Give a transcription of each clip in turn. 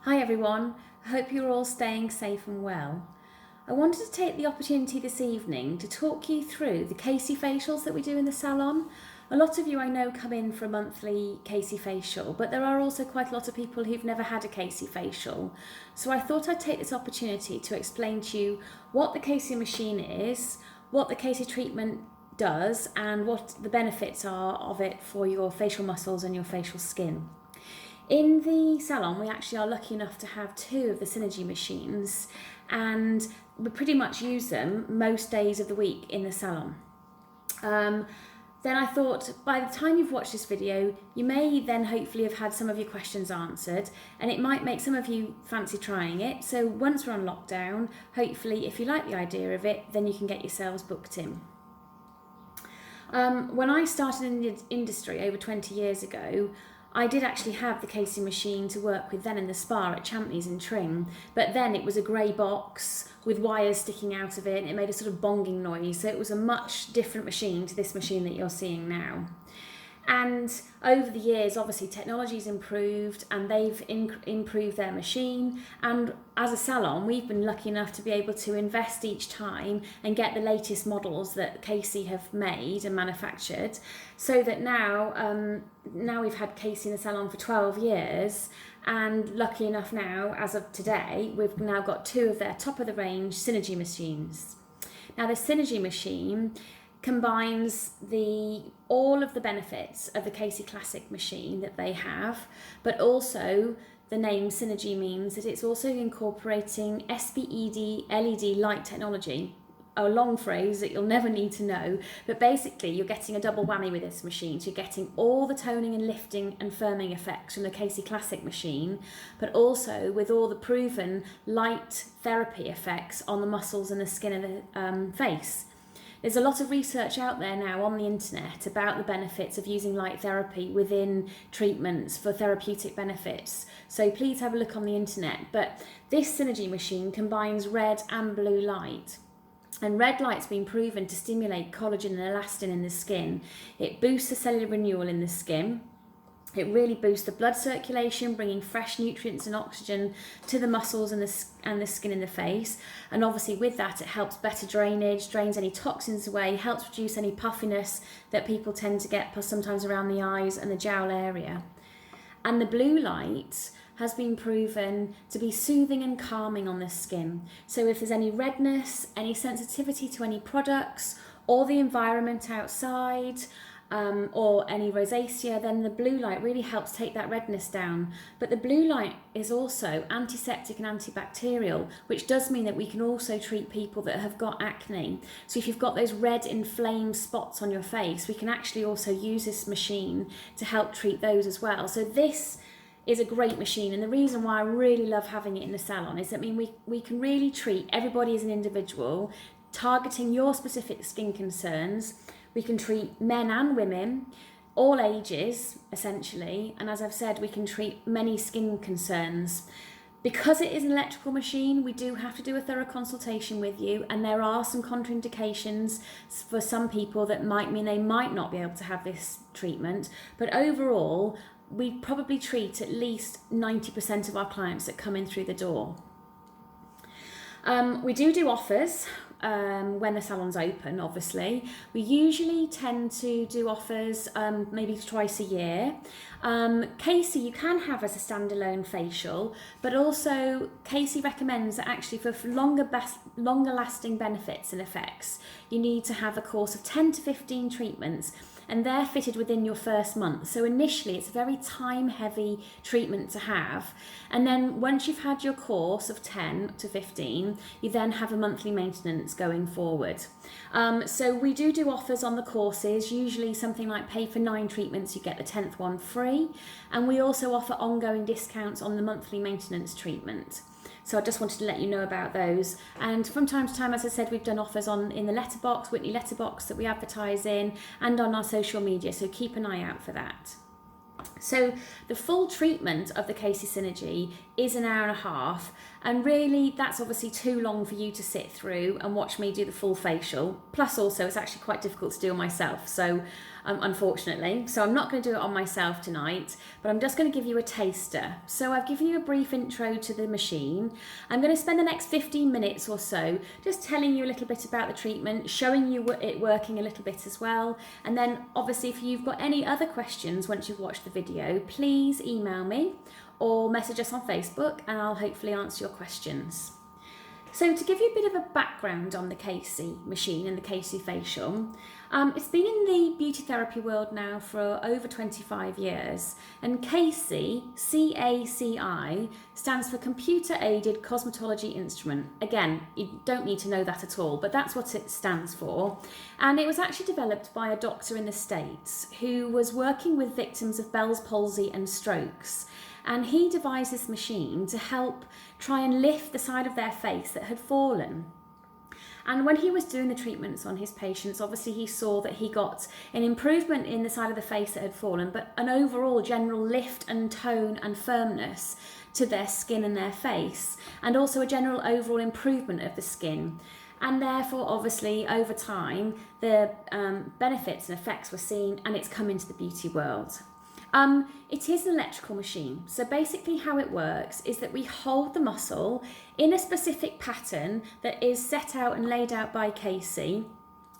Hi everyone, I hope you're all staying safe and well. I wanted to take the opportunity this evening to talk you through the CACI facials that we do in the salon. A lot of you I know come in for a monthly CACI facial, but there are also quite a lot of people who've never had a CACI facial. So I thought I'd take this opportunity to explain to you what the CACI machine is, what the CACI treatment does, and what the benefits are of it for your facial muscles and your facial skin. In the salon, we actually are lucky enough to have two of the Synergy machines, and we pretty much use them most days of the week in the salon. Then I thought, by the time you've watched this video, you may then hopefully have had some of your questions answered, and it might make some of you fancy trying it. So once we're on lockdown, hopefully if you like the idea of it, then you can get yourselves booked in. When I started in the industry over 20 years ago, I did actually have the CACI machine to work with then in the spa at Champneys in Tring, but then it was a grey box with wires sticking out of it, and it made a sort of bonging noise, so it was a much different machine to this machine that you're seeing now. And over the years, obviously, technology's improved and they've improved their machine. And as a salon, we've been lucky enough to be able to invest each time and get the latest models that CACI have made and manufactured. So that now we've had CACI in the salon for 12 years. And lucky enough now, as of today, we've now got two of their top of the range Synergy machines. Now, the Synergy machine combines all of the benefits of the CACI Classic machine that they have, but also the name Synergy means that it's also incorporating SPED LED light technology, a long phrase that you'll never need to know, but basically you're getting a double whammy with this machine. So you're getting all the toning and lifting and firming effects from the CACI Classic machine, but also with all the proven light therapy effects on the muscles and the skin of the face. There's a lot of research out there now on the internet about the benefits of using light therapy within treatments for therapeutic benefits. So please have a look on the internet. But this Synergy machine combines red and blue light. And red light's been proven to stimulate collagen and elastin in the skin. It boosts the cellular renewal in the skin. It really boosts the blood circulation, bringing fresh nutrients and oxygen to the muscles and the skin in the face. And obviously with that, it helps better drainage, drains any toxins away, helps reduce any puffiness that people tend to get sometimes around the eyes and the jowl area. And the blue light has been proven to be soothing and calming on the skin. So if there's any redness, any sensitivity to any products or the environment outside, or any rosacea, then the blue light really helps take that redness down. But the blue light is also antiseptic and antibacterial, which does mean that we can also treat people that have got acne. So if you've got those red inflamed spots on your face, we can actually also use this machine to help treat those as well. So this is a great machine, and the reason why I really love having it in the salon is that we can really treat everybody as an individual, targeting your specific skin concerns. We can treat men and women, all ages, essentially. And as I've said, we can treat many skin concerns. Because it is an electrical machine, we do have to do a thorough consultation with you. And there are some contraindications for some people that might mean they might not be able to have this treatment. But overall, we probably treat at least 90% of our clients that come in through the door. We do offers when the salon's open, obviously. We usually tend to do offers maybe twice a year. CACI you can have as a standalone facial, but also CACI recommends that actually for longer lasting benefits and effects, you need to have a course of 10 to 15 treatments, and they're fitted within your first month. So initially it's a very time heavy treatment to have, and then once you've had your course of 10 to 15, you then have a monthly maintenance going forward. So we do offers on the courses, usually something like pay for 9 treatments, you get the 10th one free, and we also offer ongoing discounts on the monthly maintenance treatment. So I just wanted to let you know about those. And from time to time, as I said, we've done offers in the letterbox, Whitney letterbox that we advertise in, and on our social media, so keep an eye out for that. So the full treatment of the CACI Synergy is an hour and a half, and really that's obviously too long for you to sit through and watch me do the full facial. Plus also it's actually quite difficult to do on myself, so unfortunately. So I'm not going to do it on myself tonight, but I'm just going to give you a taster. So I've given you a brief intro to the machine. I'm going to spend the next 15 minutes or so just telling you a little bit about the treatment, showing you it working a little bit as well. And then obviously if you've got any other questions once you've watched the video, please email me or message us on Facebook and I'll hopefully answer your questions. So to give you a bit of a background on the CACI machine and the CACI facial, it's been in the beauty therapy world now for over 25 years, and CACI, CACI, stands for Computer Aided Cosmetology Instrument. Again, you don't need to know that at all, but that's what it stands for. And it was actually developed by a doctor in the States who was working with victims of Bell's palsy and strokes. And he devised this machine to help try and lift the side of their face that had fallen. And when he was doing the treatments on his patients, obviously he saw that he got an improvement in the side of the face that had fallen, but an overall general lift and tone and firmness to their skin and their face, and also a general overall improvement of the skin. And therefore, obviously, over time, the benefits and effects were seen, and it's come into the beauty world. It is an electrical machine. So basically how it works is that we hold the muscle in a specific pattern that is set out and laid out by CACI.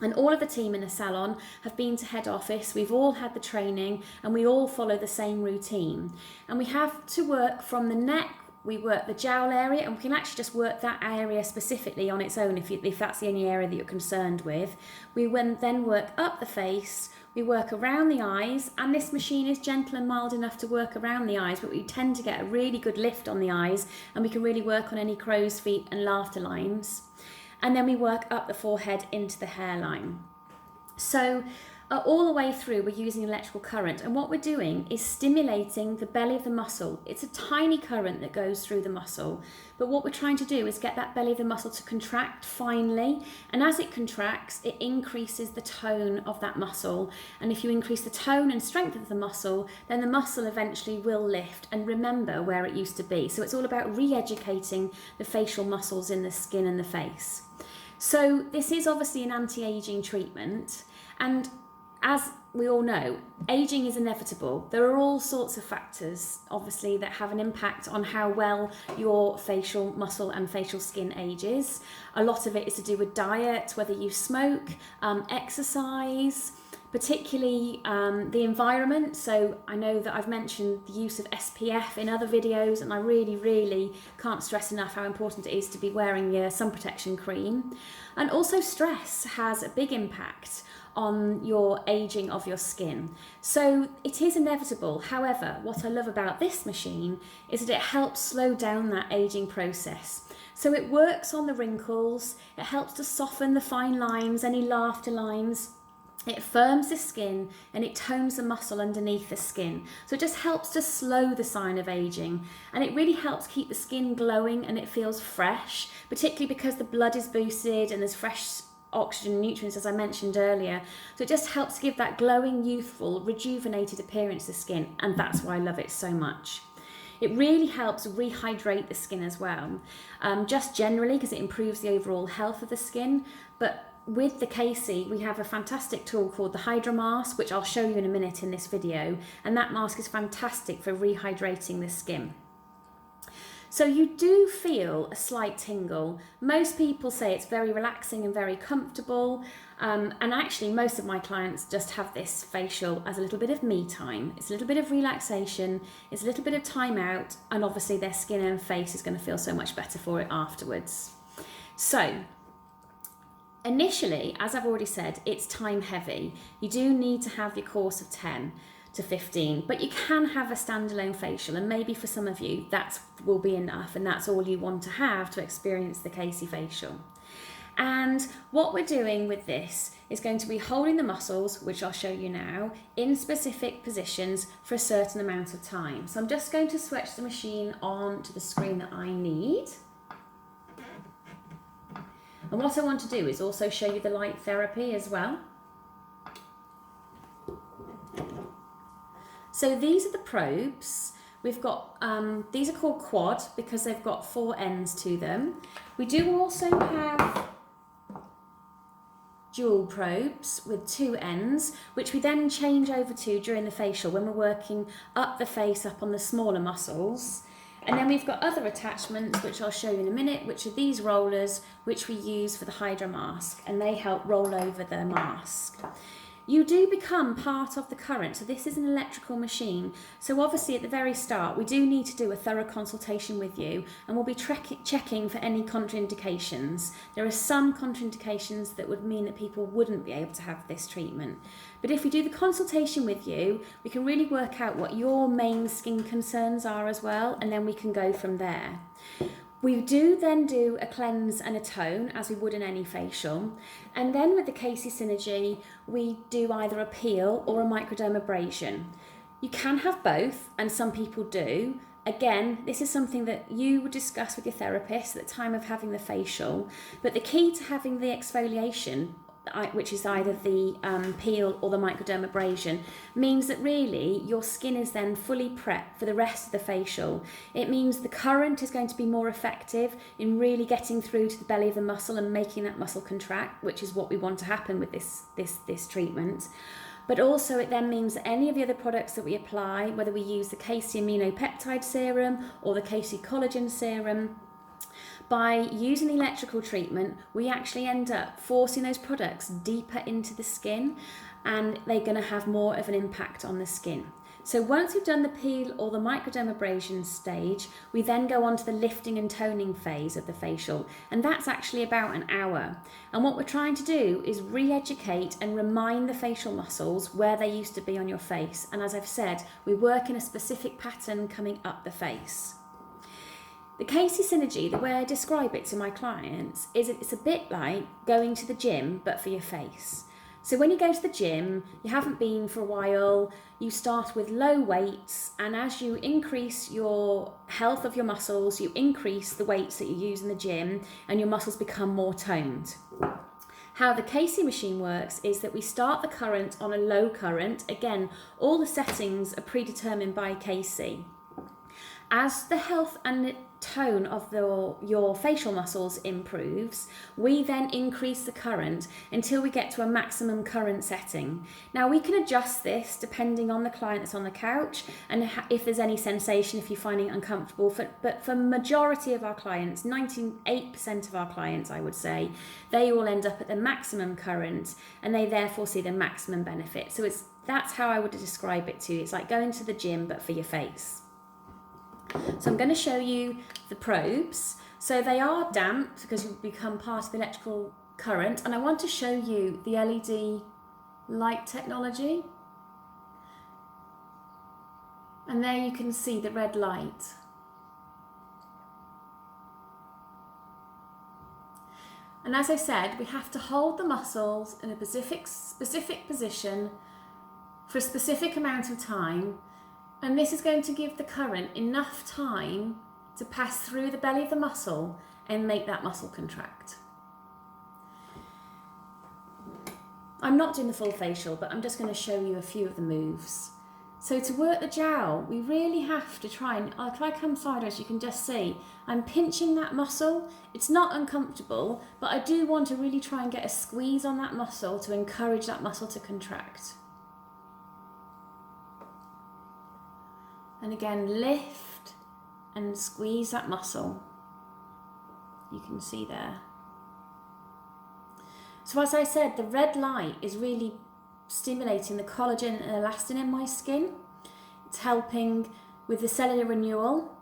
And all of the team in the salon have been to head office. We've all had the training and we all follow the same routine. And we have to work from the neck. We work the jowl area, and we can actually just work that area specifically on its own if that's the only area that you're concerned with. We then work up the face, we work around the eyes, and this machine is gentle and mild enough to work around the eyes, but we tend to get a really good lift on the eyes, and we can really work on any crow's feet and laughter lines. And then we work up the forehead into the hairline. So all the way through we're using electrical current, and what we're doing is stimulating the belly of the muscle. It's a tiny current that goes through the muscle, but what we're trying to do is get that belly of the muscle to contract finely, and as it contracts it increases the tone of that muscle, and if you increase the tone and strength of the muscle, then the muscle eventually will lift and remember where it used to be. So it's all about re-educating the facial muscles in the skin and the face. So this is obviously an anti-aging treatment, and as we all know, aging is inevitable. There are all sorts of factors, obviously, that have an impact on how well your facial muscle and facial skin ages. A lot of it is to do with diet, whether you smoke, exercise, particularly the environment. So I know that I've mentioned the use of SPF in other videos, and I really can't stress enough how important it is to be wearing your sun protection cream. And also stress has a big impact on your aging of your skin. So it is inevitable. However, what I love about this machine is that it helps slow down that aging process. So it works on the wrinkles, it helps to soften the fine lines, any laughter lines. It firms the skin and it tones the muscle underneath the skin. So it just helps to slow the sign of aging, and it really helps keep the skin glowing and it feels fresh, particularly because the blood is boosted and there's fresh oxygen and nutrients, as I mentioned earlier. So it just helps give that glowing, youthful, rejuvenated appearance to the skin, and that's why I love it so much. It really helps rehydrate the skin as well, just generally because it improves the overall health of the skin. But with the CACI, we have a fantastic tool called the Hydra Mask, which I'll show you in a minute in this video, and that mask is fantastic for rehydrating the skin. So you do feel a slight tingle. Most people say it's very relaxing and very comfortable, and actually most of my clients just have this facial as a little bit of me time. It's a little bit of relaxation, it's a little bit of time out, and obviously their skin and face is going to feel so much better for it afterwards. So initially, as I've already said, it's time heavy. You do need to have your course of 10 to 15, but you can have a standalone facial, and maybe for some of you that will be enough, and that's all you want to have to experience the CACI facial. And what we're doing with this is going to be holding the muscles, which I'll show you now, in specific positions for a certain amount of time. So I'm just going to switch the machine on to the screen that I need. And what I want to do is also show you the light therapy as well. So these are the probes. We've got, these are called quad because they've got 4 ends to them. We do also have dual probes with 2 ends, which we then change over to during the facial when we're working up the face, up on the smaller muscles. And then we've got other attachments, which I'll show you in a minute, which are these rollers, which we use for the Hydra mask, and they help roll over the mask. You do become part of the current, so this is an electrical machine. So obviously at the very start, we do need to do a thorough consultation with you, and we'll be checking for any contraindications. There are some contraindications that would mean that people wouldn't be able to have this treatment. But if we do the consultation with you, we can really work out what your main skin concerns are as well, and then we can go from there. We do then do a cleanse and a tone, as we would in any facial. And then with the CACI Synergy, we do either a peel or a microdermabrasion. You can have both, and some people do. Again, this is something that you would discuss with your therapist at the time of having the facial. But the key to having the exfoliation, which is either the peel or the microdermabrasion, means that really your skin is then fully prepped for the rest of the facial. It means the current is going to be more effective in really getting through to the belly of the muscle and making that muscle contract, which is what we want to happen with this treatment. But also it then means that any of the other products that we apply, whether we use the CACI aminopeptide serum or the CACI collagen serum, by using the electrical treatment, we actually end up forcing those products deeper into the skin, and they're going to have more of an impact on the skin. So once we've done the peel or the microdermabrasion stage, we then go on to the lifting and toning phase of the facial, and that's actually about an hour. And what we're trying to do is re-educate and remind the facial muscles where they used to be on your face. And as I've said, we work in a specific pattern coming up the face. The CACI Synergy, the way I describe it to my clients, is it's a bit like going to the gym, but for your face. So when you go to the gym, you haven't been for a while, you start with low weights, and as you increase your health of your muscles, you increase the weights that you use in the gym, and your muscles become more toned. How the CACI machine works is that we start the current on a low current. Again, all the settings are predetermined by CACI. As the health and the tone of your facial muscles improves, we then increase the current until we get to a maximum current setting. Now we can adjust this depending on the client that's on the couch and if there's any sensation, if you're finding it uncomfortable. But for majority of our clients, 98% of our clients, I would say, they all end up at the maximum current and they therefore see the maximum benefit. So that's how I would describe it to you. It's like going to the gym but for your face. So I'm going to show you the probes. So they are damp because you become part of the electrical current, and I want to show you the LED light technology. And there you can see the red light. And as I said, we have to hold the muscles in a specific position for a specific amount of time. And this is going to give the current enough time to pass through the belly of the muscle and make that muscle contract. I'm not doing the full facial, but I'm just going to show you a few of the moves. So to work the jowl, we really have to try, and I'll try come sideways, you can just see, I'm pinching that muscle. It's not uncomfortable, but I do want to really try and get a squeeze on that muscle to encourage that muscle to contract. And again, lift and squeeze that muscle. You can see there. So as I said, the red light is really stimulating the collagen and elastin in my skin. It's helping with the cellular renewal.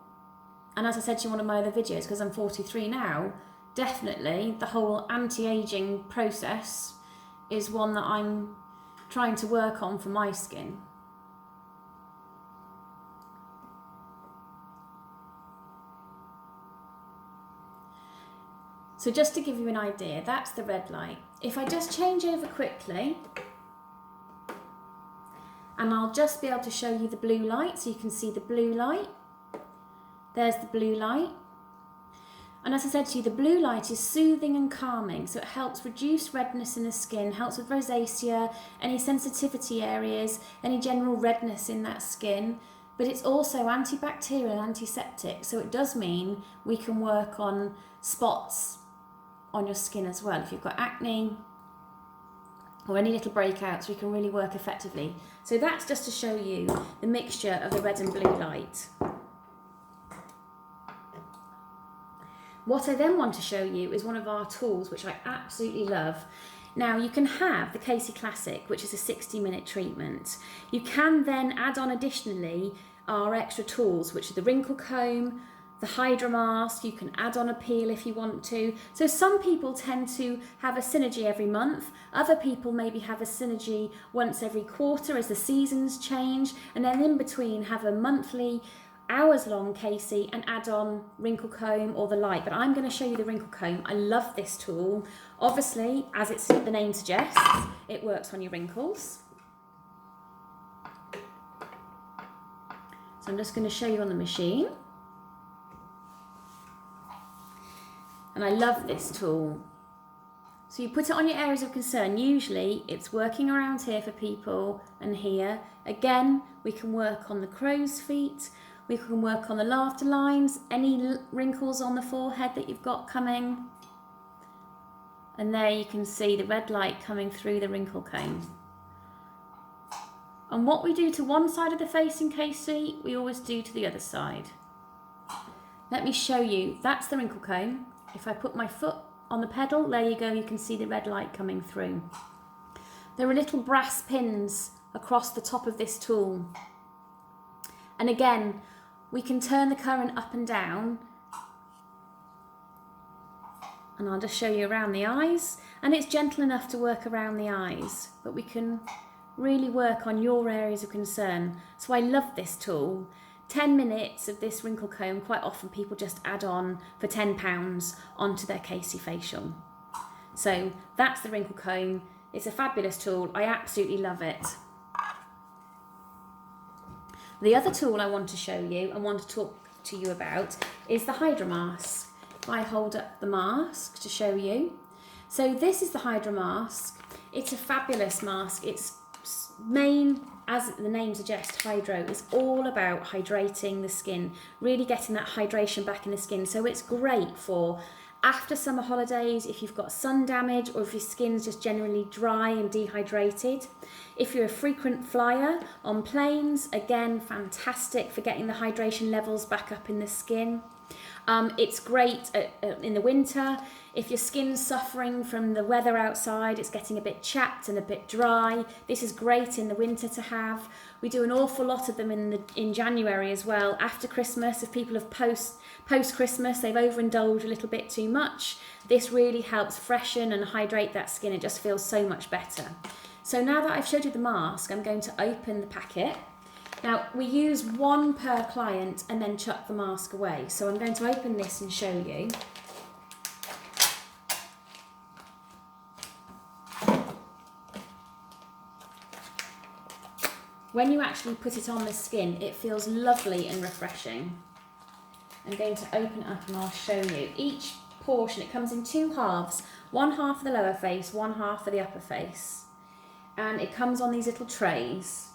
And as I said to you in one of my other videos, because I'm 43 now, definitely the whole anti-aging process is one that I'm trying to work on for my skin. So just to give you an idea, that's the red light. If I just change over quickly, and I'll just be able to show you the blue light, so you can see the blue light. There's the blue light. And as I said to you, the blue light is soothing and calming, so it helps reduce redness in the skin, helps with rosacea, any sensitivity areas, any general redness in that skin. But it's also antibacterial and antiseptic, so it does mean we can work on spots on your skin as well. If you've got acne or any little breakouts, we can really work effectively. So that's just to show you the mixture of the red and blue light. What I then want to show you is one of our tools, which I absolutely love. Now, you can have the CACI Classic, which is a 60-minute treatment. You can then add on additionally our extra tools, which are the wrinkle comb, the Hydra mask. You can add on a peel if you want to. So some people tend to have a synergy every month. Other people maybe have a synergy once every quarter as the seasons change. And then in between have a monthly, hours-long CACI and add on wrinkle comb or the light. But I'm going to show you the wrinkle comb. I love this tool. Obviously, as the name suggests, it works on your wrinkles. So I'm just going to show you on the machine. And I love this tool. So you put it on your areas of concern. Usually it's working around here for people and here. Again, we can work on the crow's feet. We can work on the laughter lines, any wrinkles on the forehead that you've got coming. And there you can see the red light coming through the wrinkle comb. And what we do to one side of the face in CACI, we always do to the other side. Let me show you. That's the wrinkle comb. If I put my foot on the pedal, there you go, you can see the red light coming through. There are little brass pins across the top of this tool. And again, we can turn the current up and down. And I'll just show you around the eyes. And it's gentle enough to work around the eyes, but we can really work on your areas of concern. So I love this tool. 10 minutes of this wrinkle comb, quite often people just add on for £10 onto their CACI facial. So that's the wrinkle comb. It's a fabulous tool. I absolutely love it. The other tool I want to show you and want to talk to you about is the Hydra mask. If I hold up the mask to show you. So this is the Hydra mask. It's a fabulous mask. Its main, as the name suggests, Hydro, is all about hydrating the skin, really getting that hydration back in the skin. So it's great for after summer holidays, if you've got sun damage or if your skin's just generally dry and dehydrated. If you're a frequent flyer on planes, again, fantastic for getting the hydration levels back up in the skin. It's great in the winter. If your skin's suffering from the weather outside, it's getting a bit chapped and a bit dry, this is great in the winter to have. We do an awful lot of them in January as well. After Christmas, if people have post-Christmas, they've overindulged a little bit too much, this really helps freshen and hydrate that skin. It just feels so much better. So now that I've showed you the mask, I'm going to open the packet. Now, we use one per client and then chuck the mask away. So I'm going to open this and show you. When you actually put it on the skin, it feels lovely and refreshing. I'm going to open it up and I'll show you. Each portion, it comes in two halves. One half for the lower face, one half for the upper face. And it comes on these little trays.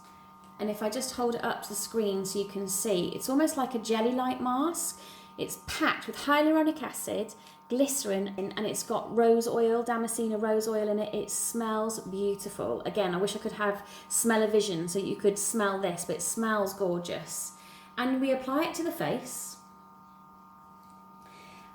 And if I just hold it up to the screen so you can see, it's almost like a jelly-like mask. It's packed with hyaluronic acid, glycerin, and it's got rose oil, Damascena rose oil in it. It smells beautiful. Again, I wish I could have smell-o-vision so you could smell this, but it smells gorgeous. And we apply it to the face.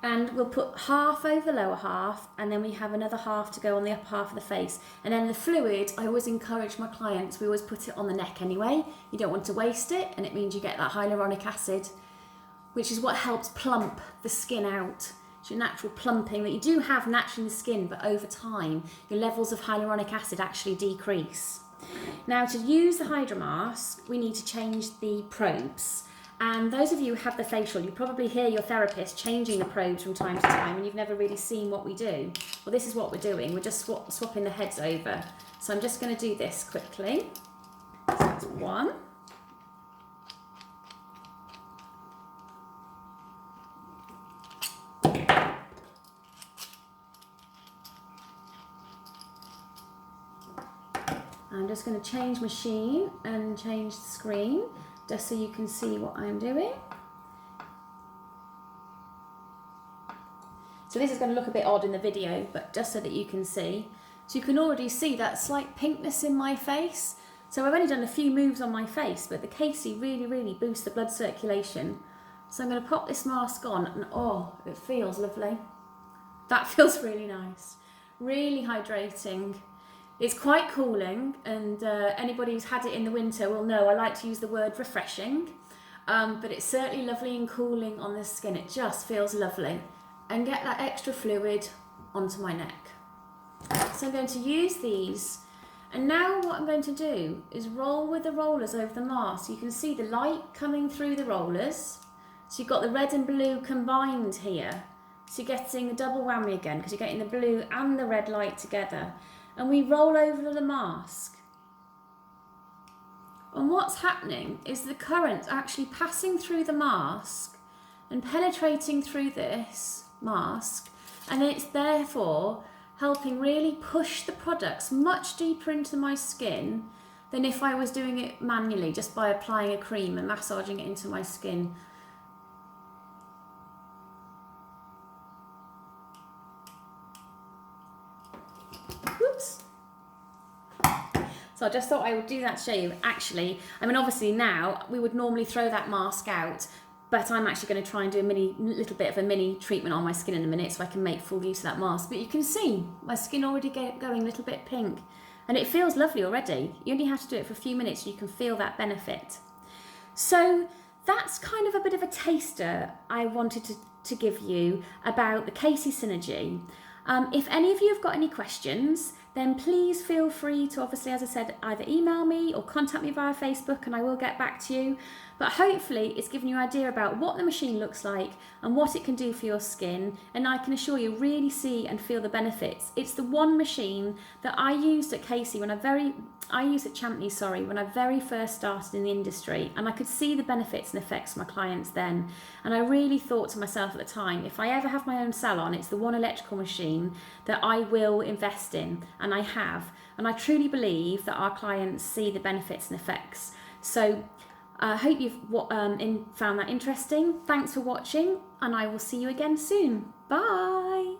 And we'll put half over the lower half, and then we have another half to go on the upper half of the face. And then the fluid, I always encourage my clients, we always put it on the neck anyway. You don't want to waste it, and it means you get that hyaluronic acid, which is what helps plump the skin out. It's your natural plumping that you do have naturally in the skin, but over time, your levels of hyaluronic acid actually decrease. Now, to use the Hydra mask, we need to change the probes. And those of you who have the facial, you probably hear your therapist changing the probes from time to time and you've never really seen what we do. Well, this is what we're doing. We're just swapping the heads over. So I'm just going to do this quickly. So that's one. I'm just going to change machine and change the screen just so you can see what I'm doing. So this is going to look a bit odd in the video, but just so that you can see. So you can already see that slight pinkness in my face. So I've only done a few moves on my face, but the CACI really boosts the blood circulation. So I'm going to pop this mask on and oh, it feels lovely. That feels really nice. Really hydrating. It's quite cooling, and anybody who's had it in the winter will know I like to use the word refreshing, but it's certainly lovely and cooling on the skin. It just feels lovely. And get that extra fluid onto my neck. So I'm going to use these, and now what I'm going to do is roll with the rollers over the mask. You can see the light coming through the rollers. So you've got the red and blue combined here. So you're getting the double whammy again because you're getting the blue and the red light together. And we roll over the mask. And what's happening is the current's actually passing through the mask and penetrating through this mask, and it's therefore helping really push the products much deeper into my skin than if I was doing it manually just by applying a cream and massaging it into my skin. Whoops. So I just thought I would do that to show you. Actually, I mean, obviously now we would normally throw that mask out, but I'm actually going to try and do a little bit of a mini treatment on my skin in a minute so I can make full use of that mask. But you can see my skin already going a little bit pink, and it feels lovely already. You only have to do it for a few minutes and you can feel that benefit. So that's kind of a bit of a taster I wanted to give you about the CACI Synergy. If any of you have got any questions, then please feel free to, obviously, as I said, either email me or contact me via Facebook and I will get back to you. But hopefully it's given you an idea about what the machine looks like and what it can do for your skin. And I can assure you, really see and feel the benefits. It's the one machine that I used at CACI I used at Champney, when I very first started in the industry, and I could see the benefits and effects of my clients then. And I really thought to myself at the time, if I ever have my own salon, it's the one electrical machine that I will invest in, and I have. And I truly believe that our clients see the benefits and effects. So I hope you've found that interesting. Thanks for watching, and I will see you again soon. Bye.